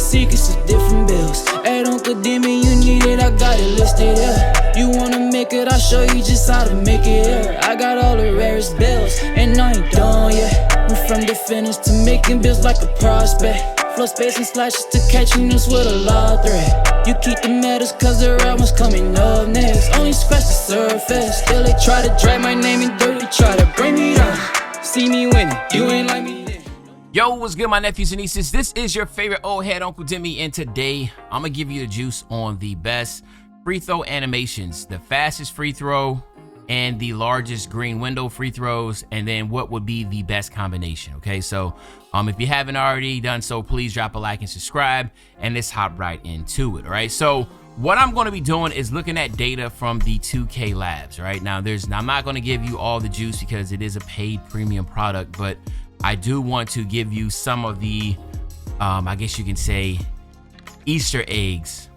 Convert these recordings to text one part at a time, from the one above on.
secrets of different bills. At Uncle Demi, you need it, I got it listed here. You wanna make it, I'll show you just how to make it here. I got all the rarest bills, and I ain't done yet. Went from the finish to making bills like a prospect. Flow space and slashes to catching us with a law threat. You keep the medals cause the right one's coming up next. Only scratch the surface. Still they try to drag my name in dirt, they try to bring me down. See me winning, you ain't like me then. Yo, what's good, my nephews and nieces? This is your favorite old head, Uncle Demi, and today I'm gonna give you the juice on the best free throw animations, the fastest free throw and the largest green window free throws, and then what would be the best combination. Okay, so if you haven't already done so, please drop a like and subscribe, and let's hop right into it. All right, so what I'm going to be doing is looking at data from the 2K Labs. Right now, I'm not going to give you all the juice because it is a paid premium product, but I do want to give you some of the I guess you can say Easter eggs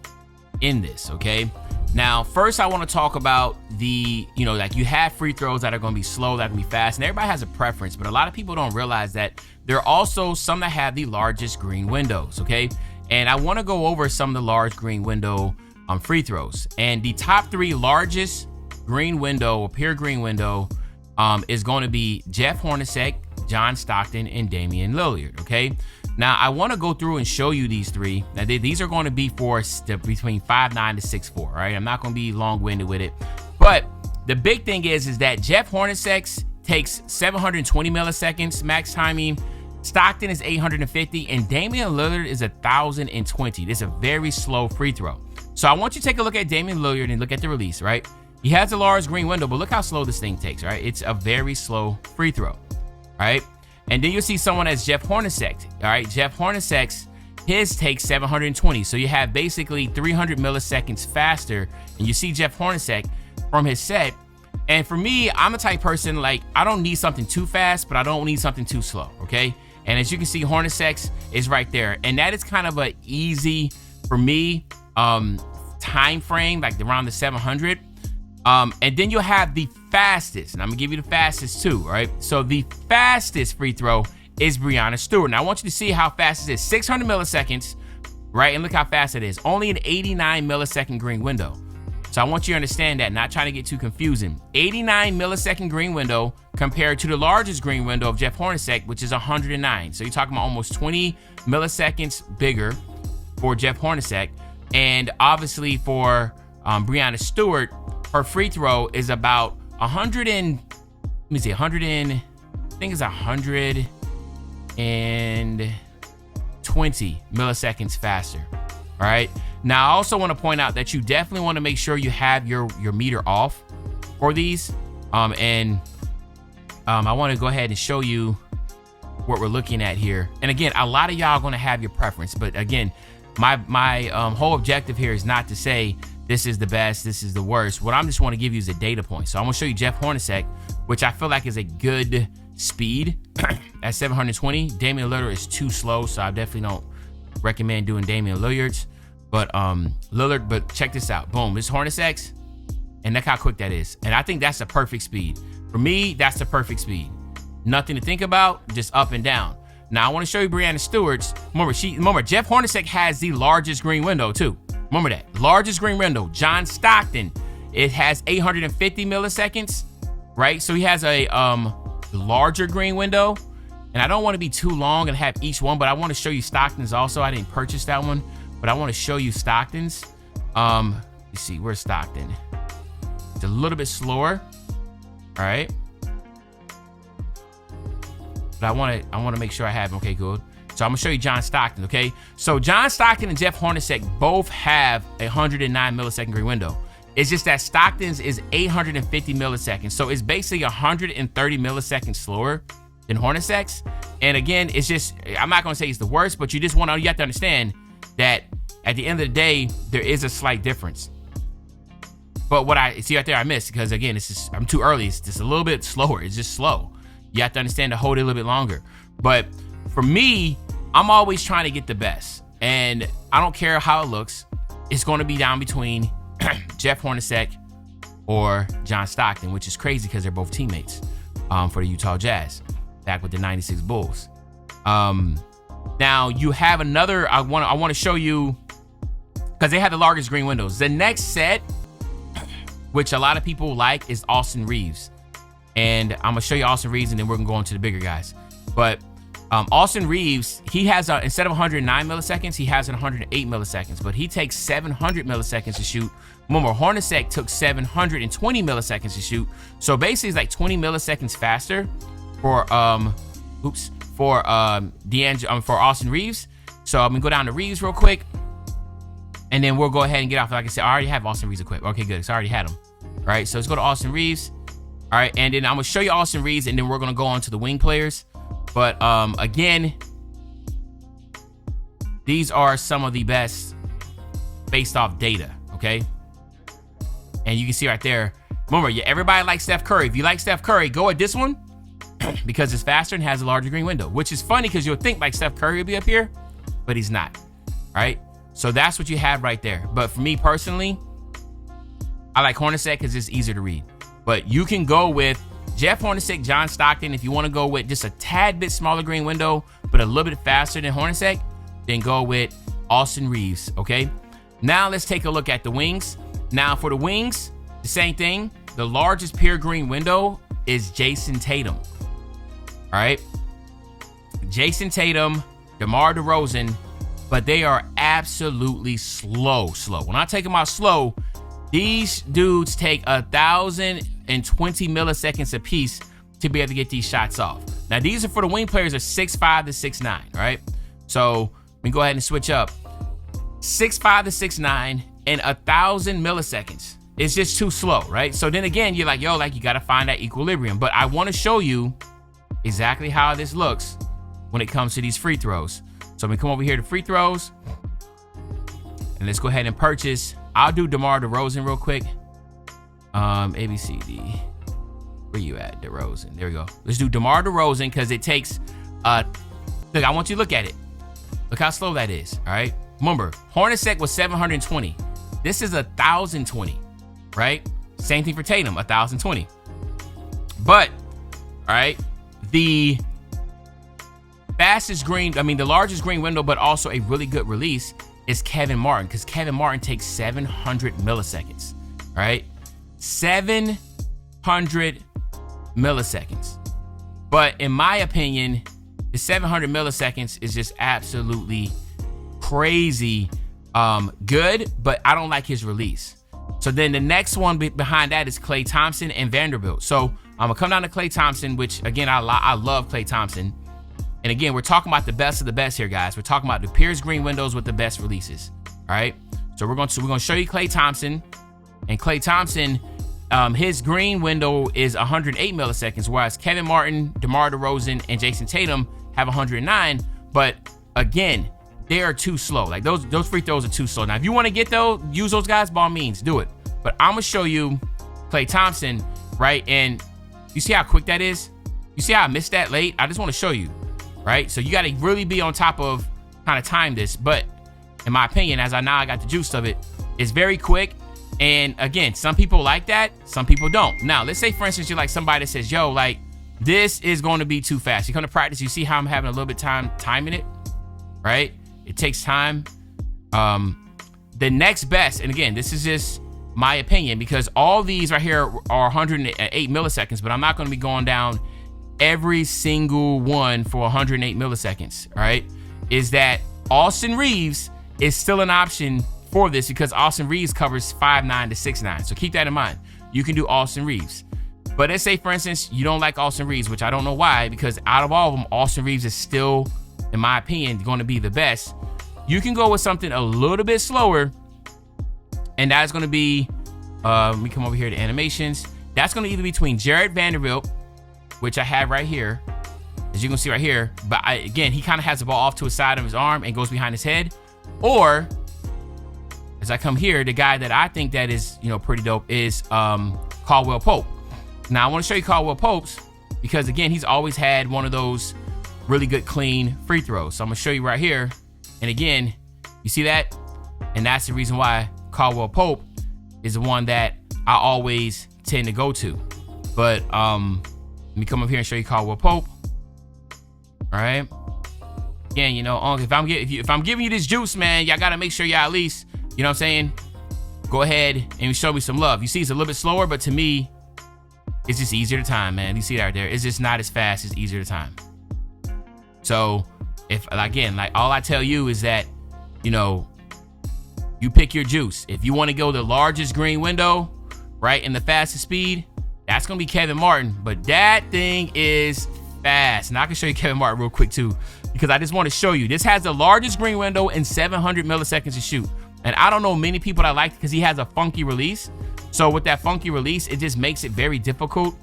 in this. Okay, now first I want to talk about the, like you have free throws that are going to be slow, that can be fast, and everybody has a preference, but a lot of people don't realize that there are also some that have the largest green windows. Okay, and I want to go over some of the large green window free throws, and the top 3 largest green window or pure green window is going to be Jeff Hornacek, John Stockton, and Damian Lillard. Okay, now I want to go through and show you these 3. Now these are going to be for between 5'9" to 6'4". Right, I'm not going to be long-winded with it, but the big thing is that Jeff Hornacek takes 720 milliseconds max timing, Stockton is 850, and Damian Lillard is 1,020. This is a very slow free throw. So I want you to take a look at Damian Lillard and look at the release. Right, he has a large green window, but look how slow this thing takes. Right, it's a very slow free throw. Right, and then you'll see someone as Jeff Hornacek. All right, Jeff Hornacek, his takes 720. So you have basically 300 milliseconds faster. And you see Jeff Hornacek from his set. And for me, I'm a type person, like, I don't need something too fast, but I don't need something too slow. Okay, and as you can see, Hornacek is right there, and that is kind of a easy for me time frame, like around the 700. And then you'll have the fastest, and I'm gonna give you the fastest too. All right, so the fastest free throw is Breanna Stewart. Now I want you to see how fast it is. 600 milliseconds, right? And look how fast it is. Only an 89 millisecond green window. So I want you to understand that, not trying to get too confusing. 89 millisecond green window compared to the largest green window of Jeff Hornacek, which is 109. So you're talking about almost 20 milliseconds bigger for Jeff Hornacek. And obviously for Breanna Stewart, her free throw is about 120 milliseconds faster. All right, now I also want to point out that you definitely want to make sure you have your meter off for these. I want to go ahead and show you what we're looking at here. And again, a lot of y'all are going to have your preference, but again, my whole objective here is not to say this is the best, this is the worst. What I just want to give you is a data point. So I'm gonna show you Jeff Hornacek, which I feel like is a good speed at 720. Damian Lillard is too slow, so I definitely don't recommend doing Damian Lillard's. But but check this out. Boom, this is Hornacek's, and look how quick that is. And I think that's the perfect speed. For me, that's the perfect speed. Nothing to think about, just up and down. Now I want to show you Breanna Stewart's. Remember, Jeff Hornacek has the largest green window too. Remember that. Largest green window. John Stockton, it has 850 milliseconds, right? So he has a larger green window. And I don't want to be too long and have each one, but I want to show you Stockton's also. I didn't purchase that one, but I want to show you Stockton's. You see, where's Stockton? It's a little bit slower. All right. But I want to make sure I have him. Okay, good. So I'm gonna show you John Stockton, okay? So John Stockton and Jeff Hornacek both have a 109 millisecond green window. It's just that Stockton's is 850 milliseconds. So it's basically 130 milliseconds slower than Hornacek's. And again, it's just, I'm not gonna say it's the worst, but you have to understand that at the end of the day, there is a slight difference. But what I see right there, I missed, because again, I'm too early. It's just a little bit slower. It's just slow. You have to understand to hold it a little bit longer. But for me, I'm always trying to get the best, and I don't care how it looks. It's going to be down between Jeff Hornacek or John Stockton, which is crazy because they're both teammates for the Utah Jazz back with the '96 Bulls. Now you have another, I want to show you, because they have the largest green windows. The next set, which a lot of people like, is Austin Reaves. And I'm gonna show you Austin Reaves, and then we're gonna go on to the bigger guys. But Austin Reaves, he has instead of 109 milliseconds, he has 108 milliseconds, but he takes 700 milliseconds to shoot. Remember, Hornacek took 720 milliseconds to shoot. So basically, it's like 20 milliseconds faster for for Austin Reaves. So I'm gonna go down to Reaves real quick, and then we'll go ahead and get off. Like I said, I already have Austin Reaves equipped. Okay, good. So I already had him. All right, so let's go to Austin Reaves. All right, and then I'm gonna show you Austin Reaves, and then we're gonna go on to the wing players. But again, these are some of the best based off data, okay? And you can see right there, remember, everybody likes Steph Curry. If you like Steph Curry, go at this one because it's faster and has a larger green window, which is funny because you'll think like Steph Curry would be up here, but he's not, all right? So that's what you have right there. But for me personally, I like Hornacek because it's easier to read. But you can go with Jeff Hornacek, John Stockton. If you want to go with just a tad bit smaller green window, but a little bit faster than Hornacek, then go with Austin Reaves, okay? Now let's take a look at the wings. Now for the wings, the same thing. The largest pure green window is Jason Tatum, all right? Jason Tatum, DeMar DeRozan, but they are absolutely slow. When I take them out slow, these dudes take 1,020 milliseconds a piece to be able to get these shots off. Now, these are for the wing players are 6'5" to 6'9", right? So we can go ahead and switch up. 6'5" to 6'9" and 1,000 milliseconds. It's just too slow, right? So then again, you're like, yo, like you got to find that equilibrium. But I want to show you exactly how this looks when it comes to these free throws. So we come over here to free throws, and let's go ahead and purchase. I'll do DeMar DeRozan real quick. ABCD. Where you at, DeRozan? There we go. Let's do DeMar DeRozan because it takes. Look, I want you to look at it. Look how slow that is. All right. Remember, Hornacek was 720. This is 1,020, right? Same thing for Tatum, 1,020. But, all right, the fastest green, I mean, the largest green window, but also a really good release is Kevin Martin, because Kevin Martin takes 700 milliseconds, all right? 700 milliseconds. But in my opinion, the 700 milliseconds is just absolutely crazy good, but I don't like his release. So then the next one behind that is Klay Thompson and Vanderbilt. So I'm gonna come down to Klay Thompson, which again, I love Klay Thompson. And again, we're talking about the best of the best here, guys. We're talking about the Pierce green windows with the best releases. All right. So we're going to show you Klay Thompson, and Klay Thompson, his green window is 108 milliseconds, whereas Kevin Martin, DeMar DeRozan, and Jason Tatum have 109. But again, they are too slow. Like those free throws are too slow. Now, if you want to get those, use those guys, by all means, do it. But I'm gonna show you Klay Thompson, right? And you see how quick that is? You see how I missed that late? I just want to show you, right? So you got to really be on top of kind of time this. But in my opinion, as I got the juice of it, it's very quick. And again, some people like that, some people don't. Now, let's say, for instance, you're like somebody that says, yo, like, this is going to be too fast. You come to practice, you see how I'm having a little bit time timing it, right? It takes time. The next best, and again, this is just my opinion, because all these right here are 108 milliseconds, but I'm not going to be going down every single one for 108 milliseconds, all right? Is that Austin Reaves is still an option for this, because Austin Reaves covers 5'9" to 6'9". So keep that in mind. You can do Austin Reaves. But let's say, for instance, you don't like Austin Reaves, which I don't know why, because out of all of them, Austin Reaves is still, in my opinion, going to be the best. You can go with something a little bit slower, and that's going to be, let me come over here to animations. That's going to either be between Jared Vanderbilt, which I have right here, as you can see right here. But again, he kind of has the ball off to his side of his arm and goes behind his head. Or, as I come here, the guy that I think that is, pretty dope is Caldwell Pope. Now, I want to show you Caldwell Pope's because, again, he's always had one of those really good, clean free throws. So I'm going to show you right here. And again, you see that? And that's the reason why Caldwell Pope is the one that I always tend to go to. But let me come up here and show you Caldwell Pope. All right. again, you know, if I'm giving you this juice, man, y'all gotta make sure y'all at least, you know what I'm saying, go ahead and show me some love. You see, it's a little bit slower, but to me, it's just easier to time, man. You see that right there? It's just not as fast, it's easier to time. So if, again, like all I tell you is that, you know, you pick your juice. If you want to go the largest green window, right, and the fastest speed, that's gonna be Kevin Martin. But that thing is fast. And I can show you Kevin Martin real quick too, because I just want to show you. This has the largest green window in 700 milliseconds to shoot. And I don't know many people that like it because he has a funky release. So with that funky release, it just makes it very difficult.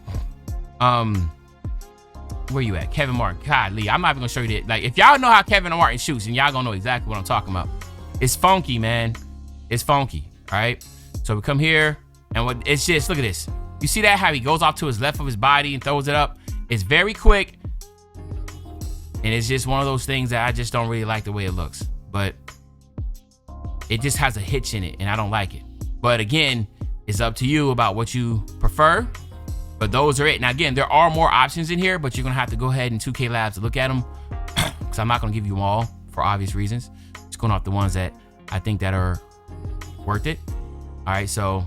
Where you at? Kevin Martin. Godly, I'm not even gonna show you that. Like, if y'all know how Kevin Martin shoots, and y'all gonna know exactly what I'm talking about. It's funky, man. It's funky. All right. So we come here, and what it's just, look at this. You see that, how he goes off to his left of his body and throws it up? It's very quick, and it's just one of those things that I just don't really like the way it looks. But it just has a hitch in it, and I don't like it. But again, it's up to you about what you prefer. But those are it. Now again, there are more options in here, but you're gonna have to go ahead and 2K Labs to look at them, because I'm not gonna give you them all for obvious reasons. Just going off the ones that I think that are worth it. All right, so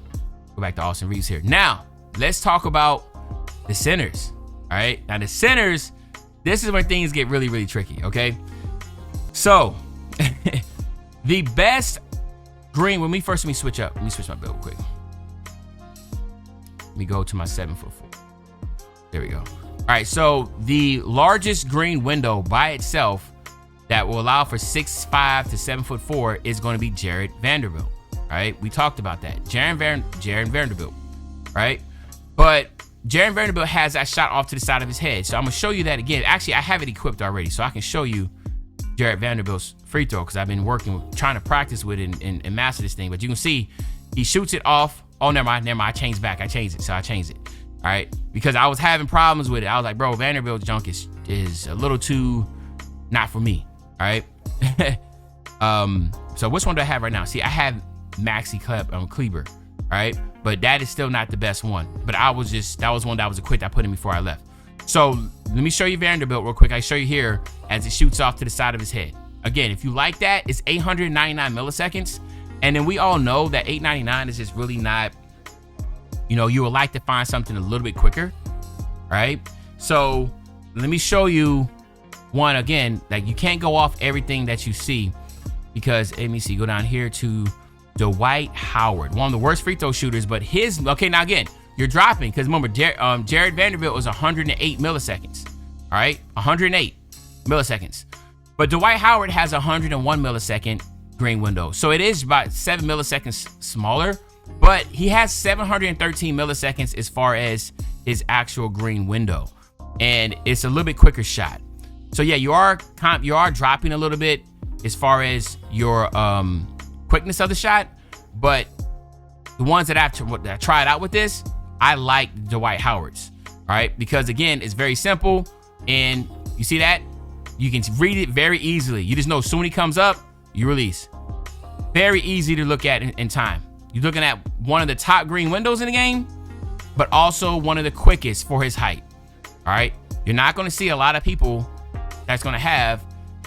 go back to Austin Reeves here. Now let's talk about the centers. All right, now the centers, this is where things get really, really tricky. Okay, so the best green, let me switch up. Let me switch my build real quick. Let me go to my 7'4". There we go. All right, so the largest green window by itself that will allow for 6'5" to 7'4" is going to be Jarred Vanderbilt. All right, we talked about that. Jarred Vanderbilt, right? But Jarred Vanderbilt has that shot off to the side of his head. So I'm gonna show you that again. Actually, I have it equipped already, so I can show you Jarred Vanderbilt's free throw, because I've been trying to practice with it and master this thing. But you can see he shoots it off. Oh, never mind. I changed it. So I changed it. All right, because I was having problems with it. I was like, bro, Vanderbilt junk is a little too not for me. All right. So which one do I have right now? See, I have Maxi Kleber. All right, but that is still not the best one. But that was one that was equipped. I put in before I left. So let me show you Vanderbilt real quick. I show you here as it shoots off to the side of his head. Again, if you like that, it's 899 milliseconds. And then we all know that 899 is just really not, you know, you would like to find something a little bit quicker, right? So let me show you one again. Like, you can't go off everything that you see, because let me see, go down here to Dwight Howard, one of the worst free throw shooters, but okay, now again, you're dropping, because remember, Jarred Vanderbilt was 108 milliseconds, all right? 108 milliseconds. But Dwight Howard has 101 millisecond green window. So it is about 7 milliseconds smaller, but he has 713 milliseconds as far as his actual green window. And it's a little bit quicker shot. So yeah, you are dropping a little bit as far as your quickness of the shot, but the ones that I tried out with this, I like Dwight Howard's, all right? Because again, it's very simple, and you see that? You can read it very easily. You just know as soon as he comes up, you release. Very easy to look at in time. You're looking at one of the top green windows in the game, but also one of the quickest for his height, all right? You're not gonna see a lot of people that's gonna have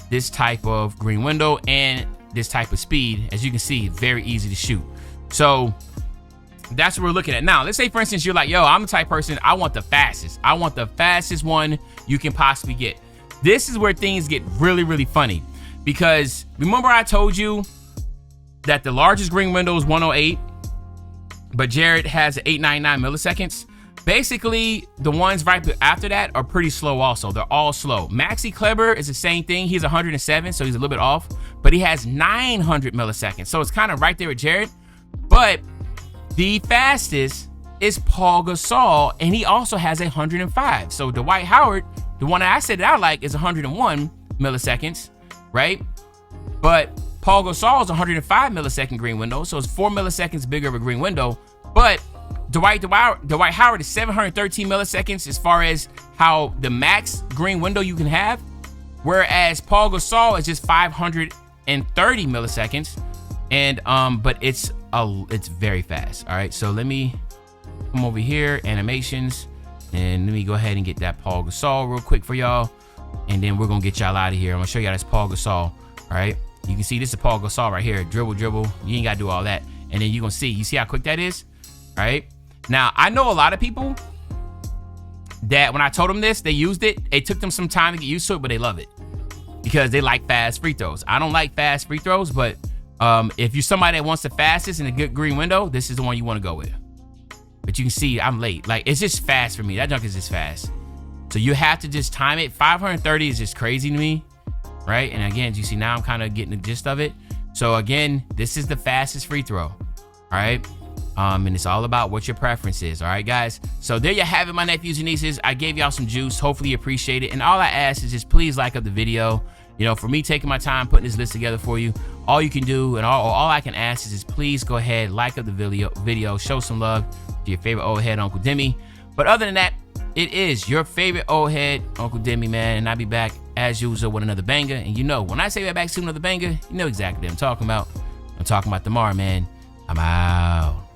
this type of green window and this type of speed. As you can see, very easy to shoot. So that's what we're looking at. Now, let's say, for instance, you're like, yo, I'm the type of person, I want the fastest. I want the fastest one you can possibly get. This is where things get really, really funny, because remember I told you that the largest green window is 108, but Jarred has 899 milliseconds. Basically, the ones right after that are pretty slow also. They're all slow. Maxi Kleber is the same thing. He's 107, so he's a little bit off, but he has 900 milliseconds. So it's kind of right there with Jarred. But the fastest is Paul Gasol, and he also has 105. So Dwight Howard, the one that I said that I like, is 101 milliseconds, right? But Paul Gasol is 105 millisecond green window, so it's 4 milliseconds bigger of a green window. But Dwight Howard is 713 milliseconds as far as how the max green window you can have, whereas Paul Gasol is just 530 milliseconds. And but it's very fast. All right, so let me come over here, animations, and let me go ahead and get that Paul Gasol real quick for y'all. and then we're gonna get y'all out of here. I'm gonna show y'all this Paul Gasol. All right, you can see this is Paul Gasol right here. Dribble, dribble. You ain't gotta do all that. And then you're gonna see. You see how quick that is? All right. Now I know a lot of people that when I told them this, they used it. It took them some time to get used to it, but they love it because they like fast free throws. I don't like fast free throws, but if you're somebody that wants the fastest in a good green window, this is the one you want to go with. But you can see I'm late. Like, it's just fast for me. That dunk is just fast. So you have to just time it. 530 is just crazy to me, right? And again, you see now I'm kind of getting the gist of it. So again, this is the fastest free throw, all right? And it's all about what your preference is, all right, guys? So there you have it, my nephews and nieces. I gave y'all some juice. Hopefully you appreciate it. And all I ask is just please like up the video. You know, for me taking my time putting this list together for you, all you can do and all I can ask is just please go ahead, like up the video, show some love to your favorite old head, Uncle Demi. But other than that, it is your favorite old head, Uncle Demi, man. And I'll be back as usual with another banger. And you know, when I say we're back to another banger, you know exactly what I'm talking about. I'm talking about tomorrow, man. I'm out.